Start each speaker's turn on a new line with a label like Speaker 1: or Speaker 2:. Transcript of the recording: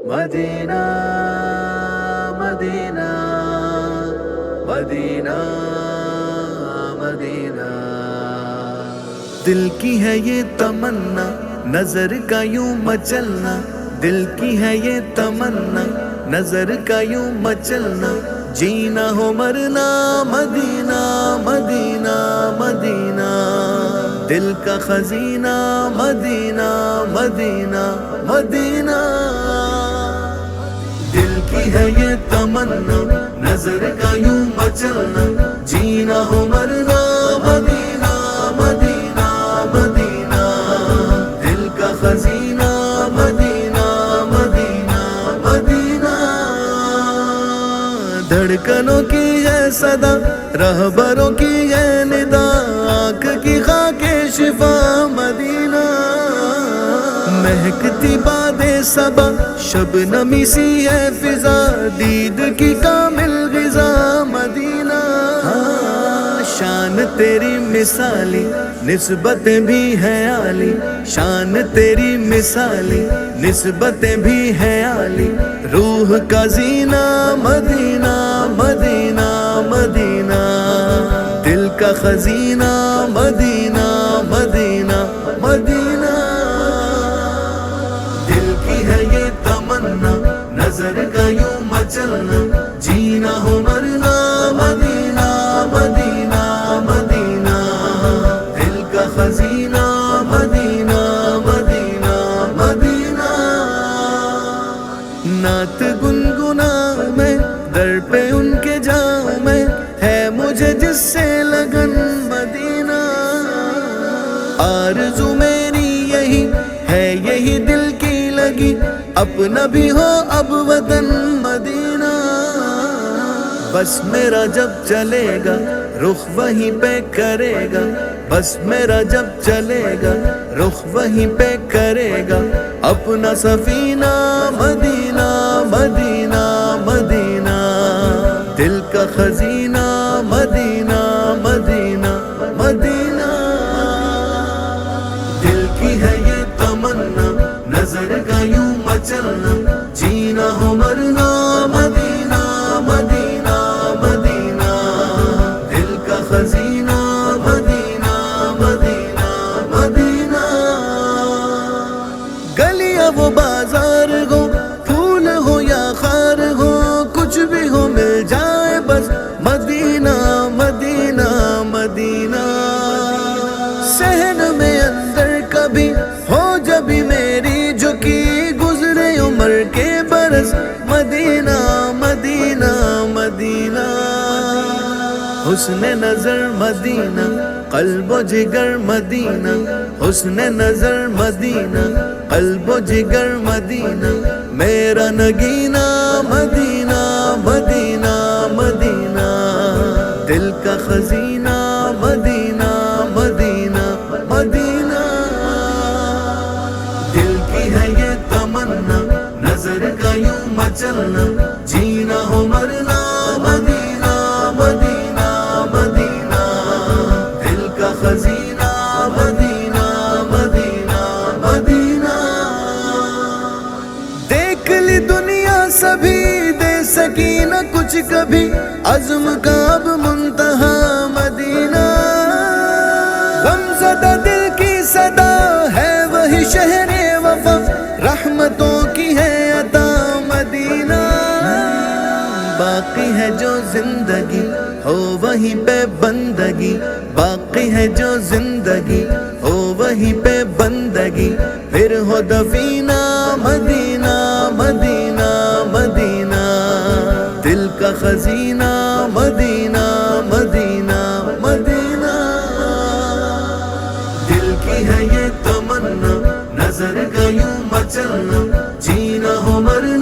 Speaker 1: مدینہ مدینہ مدینہ مدینہ، دل کی ہے یہ تمنا نظر کا یوں مچلنا، دل کی ہے یہ تمنا نظر کا یوں مچلنا، جینا ہو مرنا مدینہ مدینہ مدینہ، دل کا خزینہ مدینہ مدینہ مدینہ، دل کی ہے یہ تمنا نظر کا یوں مچلنا، جینا ہو مرنا مدینہ مدینہ مدینہ، دل کا خزینہ مدینہ مدینہ مدینہ، دھڑکنوں کی ہے صدا رہبروں کی ہے ندا، آنکھ کی خاک شفا مدینہ، مہکتی باد صبا شبنمی سی ہے فضا، دید کی کامل غذا مدینہ، شان تیری مثالی نسبتیں بھی ہیں عالی، شان تیری مثالی نسبتیں بھی ہیں عالی، روح کا زینہ مدینہ مدینہ مدینہ، دل کا خزینہ مدینہ مدینہ مدینہ، دل کی ہے یہ تمنا نظر کا یوں مچلنا، جینا ہو مرنا مدینہ مدینہ مدینہ، دل کا خزینہ مدینہ مدینہ مدینہ، نعت گنگنا میں در پہ ان کے جاؤں میں، ہے مجھے جس سے لگن مدینہ، آرزو میری یہی ہے یہی دل کی لگی، اپنا بھی ہو اب وطن مدینہ، بس میرا جب چلے گا رخ وہیں پہ کرے گا، بس میرا جب چلے گا رخ وہیں پہ کرے گا، اپنا سفینہ مدینہ مدینہ مدینہ، دل کا خزینہ مدینہ مدینہ مدینہ، دل کی ہے یہ تمنا نظر کا یوں مچلنا، جینا ہو مرنا مدینہ مدینہ مدینہ، دل کا خزینہ مدینہ مدینہ مدینہ، گلیاں وہ بازار ہو پھول ہو یا خار ہو، کچھ بھی ہو مل جائے بس مدینہ مدینہ مدینہ، صحن میں اندر کبھی ہو جبھی میری جھکی، گزرے عمر کے برس مدینہ مدینہ مدینہ، حسن نظر مدینہ قلب و جگر مدینہ، حسن نظر مدینہ قلب و جگر مدینہ، میرا نگینہ مدینہ مدینہ مدینہ، دل کا خزینہ مدینہ مدینہ مدینہ، دل کی ہے یہ تمنا نظر کا یوں مچلنا، جینا ہو مرنا مدینہ مدینہ مدینہ، دل کا خزینہ مدینہ مدینہ مدینہ، دیکھ لی دنیا سبھی دے سکی نہ کچھ کبھی، عزم کا اب منتہا مدینہ، غمزدہ دل کی صدا ہے وہی شہر وفا، رحمتوں کی ہے عطا مدینہ، باقی ہے جو زندگی ہو وہیں پہ بندگی، باقی ہے جو زندگی ہو وہیں پہ بندگی، پھر ہو دفینہ مدینہ مدینہ مدینہ، دل کا خزینہ مدینہ مدینہ مدینہ، دل کی ہے یہ تمنا نظر کا یوں مچلنا، جینا ہو مرنا